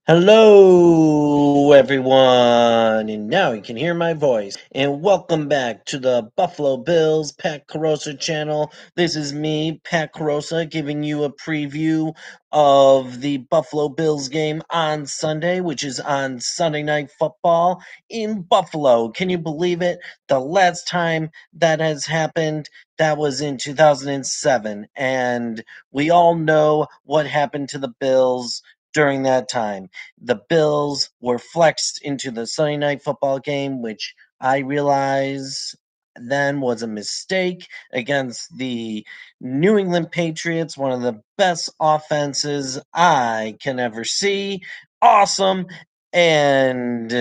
Hello, everyone, and now you can hear my voice. And welcome back to the Buffalo Bills Pat Carosa channel. This is me, Pat Carosa, giving you a preview of the Buffalo Bills game on Sunday, which is on Sunday Night Football in Buffalo. Can you believe it? The last time that has happened, that was in 2007, and we all know what happened to the Bills during that time. The Bills were flexed into the Sunday night football game, which I realize then was a mistake against the New England Patriots, one of the best offenses I can ever see. Awesome. And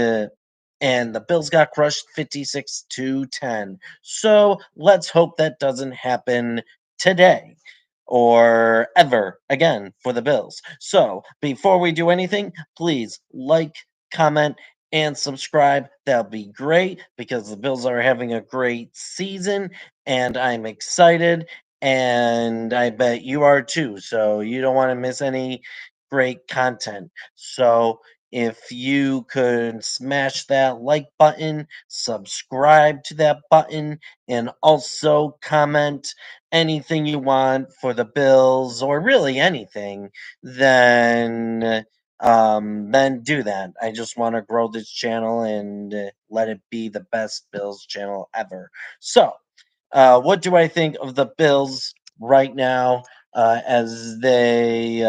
and the Bills got crushed 56-10. So let's hope that doesn't happen today or ever again for the Bills. So before we do anything, please like, comment, and subscribe. That'll be great because the Bills are having a great season and I'm excited. And I bet you are too. So you don't want to miss any great content. So if you could smash that like button, subscribe to that button, and also comment anything you want for the Bills or really anything, then do that. I just want to grow this channel and let it be the best Bills channel ever. So, what do I think of the Bills right now as they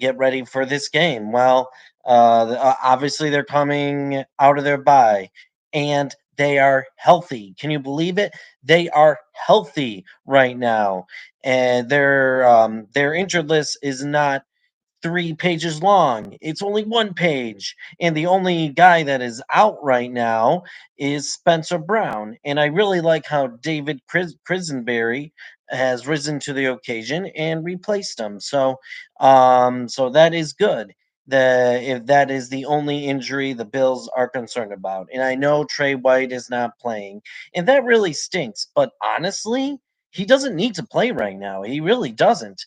get ready for this game? Well, obviously they're coming out of their bye, and they are healthy. Can you believe it? They are healthy right now, and their injured list is not 3 pages long. It's only 1 page. And the only guy that is out right now is Spencer Brown. And I really like how David Crisenberry has risen to the occasion and replaced him. So that is good. If that is the only injury the Bills are concerned about. And I know Trey White is not playing, and that really stinks. But honestly, he doesn't need to play right now. He really doesn't.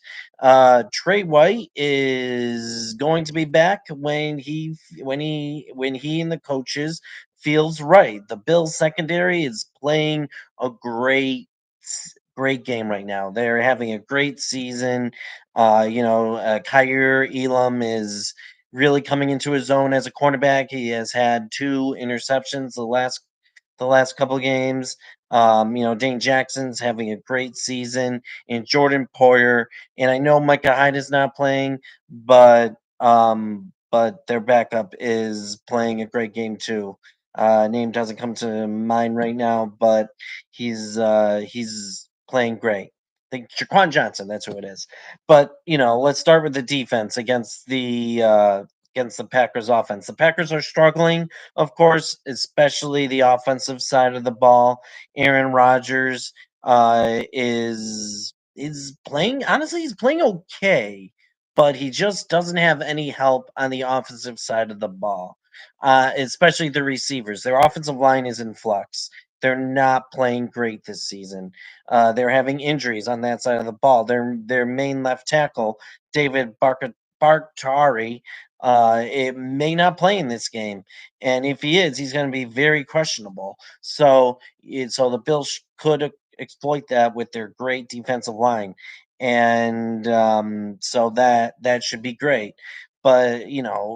Trey White is going to be back when he and the coaches feels right. The Bills secondary is playing a great game right now. They're having a great season. Kyer Elam is really coming into his own as a cornerback. He has had 2 interceptions the last couple games. Dane Jackson's having a great season, and Jordan Poyer. And I know Micah Hyde is not playing, but their backup is playing a great game too. Name doesn't come to mind right now, but he's playing great. I think Jaquan Johnson, that's who it is. But let's start with the defense against the Packers offense. The Packers are struggling, of course, especially the offensive side of the ball. Aaron Rodgers is playing. Honestly, he's playing okay, but he just doesn't have any help on the offensive side of the ball, especially the receivers. Their offensive line is in flux. They're not playing great this season. They're having injuries on that side of the ball. Their main left tackle, David Bartari, it may not play in this game, and if he is, he's going to be very questionable. So the Bills could exploit that with their great defensive line, and so that should be great. But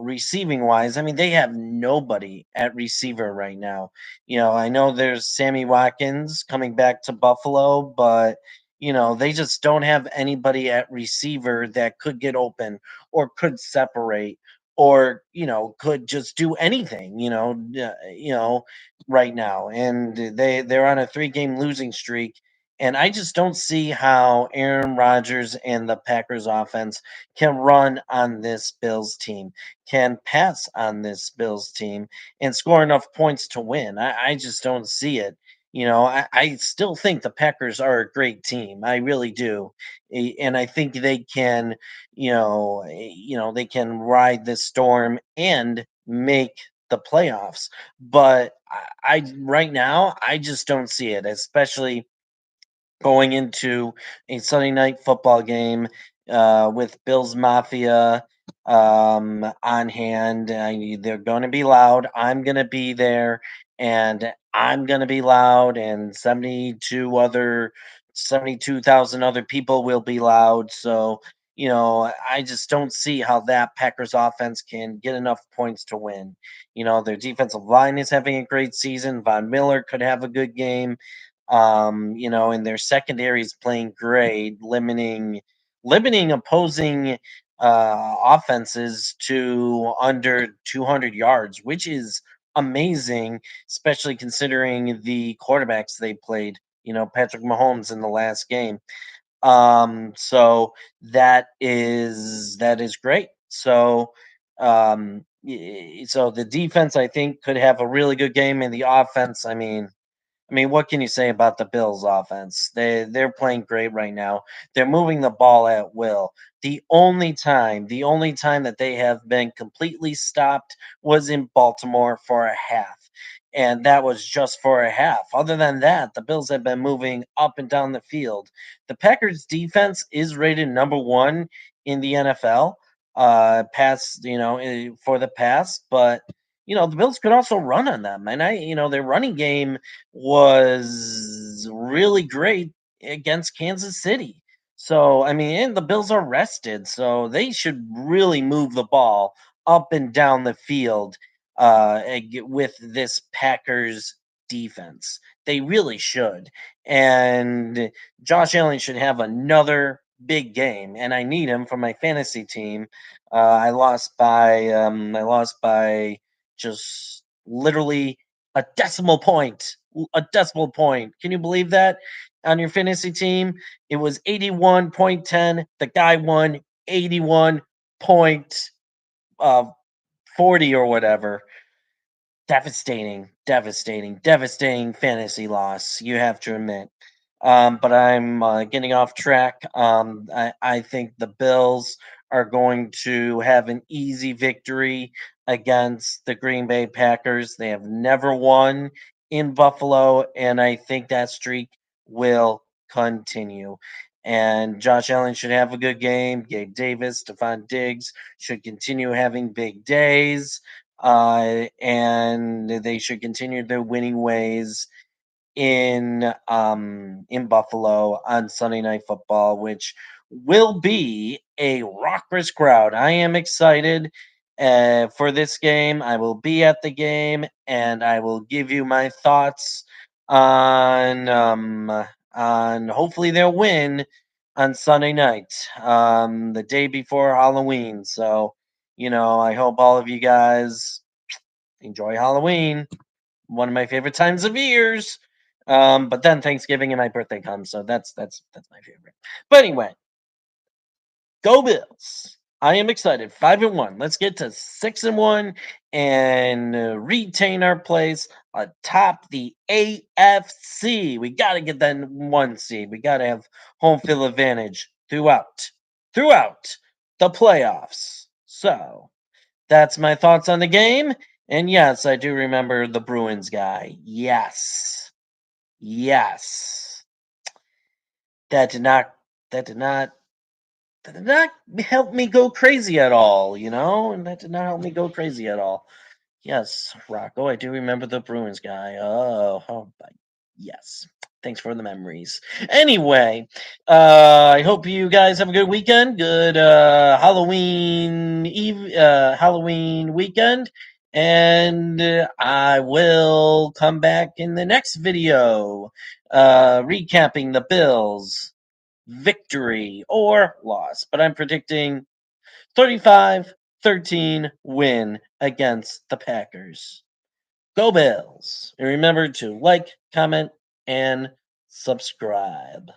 receiving wise, I mean, they have nobody at receiver right now. I know there's Sammy Watkins coming back to Buffalo, but they just don't have anybody at receiver that could get open or could separate or could just do anything right now. And they're on a 3-game losing streak, and I just don't see how Aaron Rodgers and the Packers offense can run on this Bills team, can pass on this Bills team, and score enough points to win. I just don't see it. I still think the Packers are a great team. I really do. And I think they can, they can ride this storm and make the playoffs. But I right now, I just don't see it, especially going into a Sunday night football game with Bills Mafia on hand. They're going to be loud. I'm going to be there, and I'm going to be loud, and 72,000 other people will be loud. So, I just don't see how that Packers offense can get enough points to win. Their defensive line is having a great season. Von Miller could have a good game. And their secondary is playing great, limiting opposing offenses to under 200 yards, which is amazing, especially considering the quarterbacks they played. Patrick Mahomes in the last game. So that is great. So the defense I think could have a really good game, and the offense, I mean, what can you say about the Bills offense? They're playing great right now. They're moving the ball at will. The only time that they have been completely stopped was in Baltimore for a half. And that was just for a half. Other than that, the Bills have been moving up and down the field. The Packers defense is rated number 1 in the NFL, for the pass, but the Bills could also run on them. And their running game was really great against Kansas City. So, and the Bills are rested, so they should really move the ball up and down the field with this Packers defense. They really should. And Josh Allen should have another big game, and I need him for my fantasy team. I lost by just literally a decimal point. A decimal point. Can you believe that? On your fantasy team, it was 81.10. The guy won 81.40 or whatever. Devastating fantasy loss, you have to admit. But I'm getting off track. I think the Bills are going to have an easy victory against the Green Bay Packers. They have never won in Buffalo, and I think that streak will continue. And Josh Allen should have a good game. Gabe Davis, Stephon Diggs should continue having big days, and they should continue their winning ways in Buffalo on Sunday Night Football, which will be a raucous crowd. I am excited for this game. I will be at the game, and I will give you my thoughts on hopefully their win on Sunday night, the day before Halloween. So, I hope all of you guys enjoy Halloween, one of my favorite times of years. But then Thanksgiving and my birthday comes, so that's my favorite. But anyway, go Bills! I am excited. 5-1. Let's get to 6-1 and retain our place atop the AFC. We got to get that 1 seed. We got to have home field advantage throughout the playoffs. So that's my thoughts on the game. And yes, I do remember the Bruins guy. Yes. Yes. That did not that did not that did not help me go crazy at all, and that did not help me go crazy at all. Yes, Rocco, I do remember the Bruins guy. Yes. Thanks for the memories. Anyway, I hope you guys have a good weekend. Good Halloween weekend, and I will come back in the next video, recapping the Bills' victory or loss. But I'm predicting 35-13 win against the Packers. Go Bills! And remember to like, comment, and subscribe.